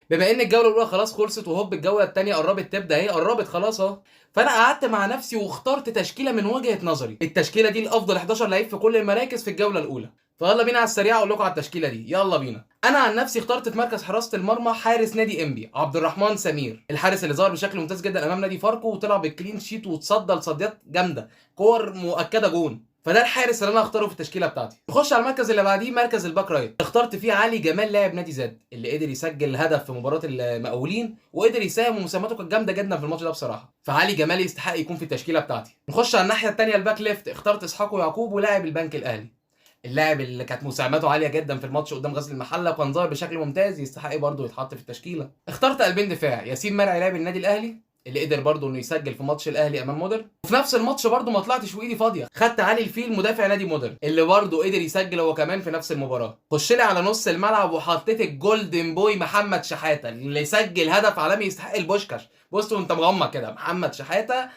بما ان الجوله الاولى خلاص خلصت وهوب الجوله الثانيه قربت تبدا، اهي قربت خلاص اهو. فانا قعدت مع نفسي واخترت تشكيله من وجهه نظري، التشكيله دي الافضل 11 لعيب في كل المراكز في الجوله الاولى. فيلا بينا على السريع اقول لكم على التشكيله دي، يلا بينا. انا عن نفسي اخترت في مركز حراسه المرمى حارس نادي انبي عبد الرحمن سمير، الحارس اللي ظهر بشكل ممتاز جدا امام نادي فاركو وطلع بالكلين شيت وتصدى لصديات جامده، كور مؤكده جون. فده الحارس اللي انا هختاره في التشكيله بتاعتي. نخش على المركز اللي بعديه، مركز الباك رايت. اخترت فيه علي جمال لاعب نادي زد، اللي قدر يسجل هدف في مباراه المقاولين وقدر يساهم ومساهمته كانت جامده جدا في الماتش ده بصراحه. فعلي جمال يستحق يكون في التشكيله بتاعتي. نخش على الناحيه الثانيه الباك ليفت، اخترت اسحاق يعقوب ولاعب البنك الاهلي، اللاعب اللي كانت مساهمته عاليه جدا في الماتش قدام غزل المحله وكان ظاهر بشكل ممتاز، يستحق برضه يتحط في التشكيله. اخترت قلبين دفاع، ياسين مرعي لاعب النادي الاهلي اللي قدر برضه انه يسجل في ماتش الاهلي امام مودر، وفي نفس الماتش برضه ما طلعتش وايدي فاضيه، خدت علي الفيل مدافع نادي مودر اللي برضه قدر يسجل هو كمان في نفس المباراه. خش لي على نص الملعب وحطيت الجولدن بوي محمد شحاته اللي سجل هدف عالمي يستحق البوشكاش. بص وانت مغمض كده، محمد شحاته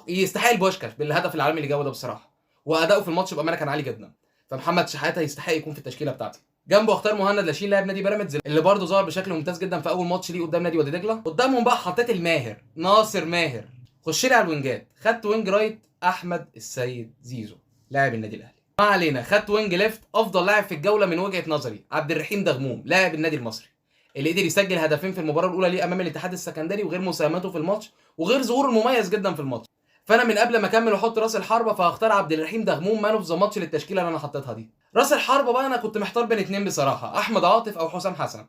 يستحق البوشكاش بالهدف العالمي اللي جابه ده بصراحه، واداؤه في الماتش بامانه كان عالي جدا. فمحمد شحاته يستحق يكون في التشكيله بتاعتي. جنبه اختار مهند لاشين لاعب نادي بيراميدز اللي برضه ظهر بشكل ممتاز جدا في اول ماتش ليه قدام نادي وادي دجله. قدامهم بقى حطيت الماهر ناصر ماهر. خش لي على الوينجات، خدت وينج رايت احمد السيد زيزو لاعب النادي الاهلي. ما علينا، خدت وينج ليفت افضل لاعب في الجوله من وجهه نظري عبد الرحيم دغموم لاعب النادي المصري، اللي قدر يسجل هدفين في المباراه الاولى ليه امام الاتحاد السكندري وغير مساهمته في الماتش وغير ظهوره المميز جدا في الماتش. فانا من قبل ما اكمل واحط راس الحربه فهختار عبد الرحيم دغموم مان اوف ذا ماتش للتشكيله اللي انا حطيتها دي. راس الحربه بقى انا كنت محتار بين اتنين بصراحه، احمد عاطف او حسام حسن،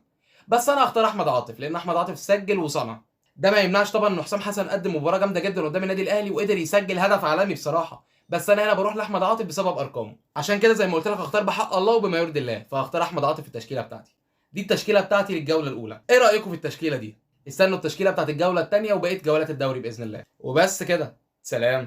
بس انا هختار احمد عاطف لان احمد عاطف سجل وصنع. ده ما يمنعش طبعا ان حسام حسن قدم مباراه جامده جدا قدام النادي الاهلي وقدر يسجل هدف عالمي بصراحه، بس انا هنا بروح لاحمد عاطف بسبب ارقامه. عشان كده زي ما قلت لك هختار بحق الله وبما يرضي الله، فهختار احمد عاطف في التشكيله بتاعتي. دي التشكيله بتاعتي للجوله الاولى، ايه رايكم في التشكيله دي؟ استنوا التشكيله بتاعت الجوله الثانيه وبقيه جولات الدوري باذن الله. وبس كده، سلام.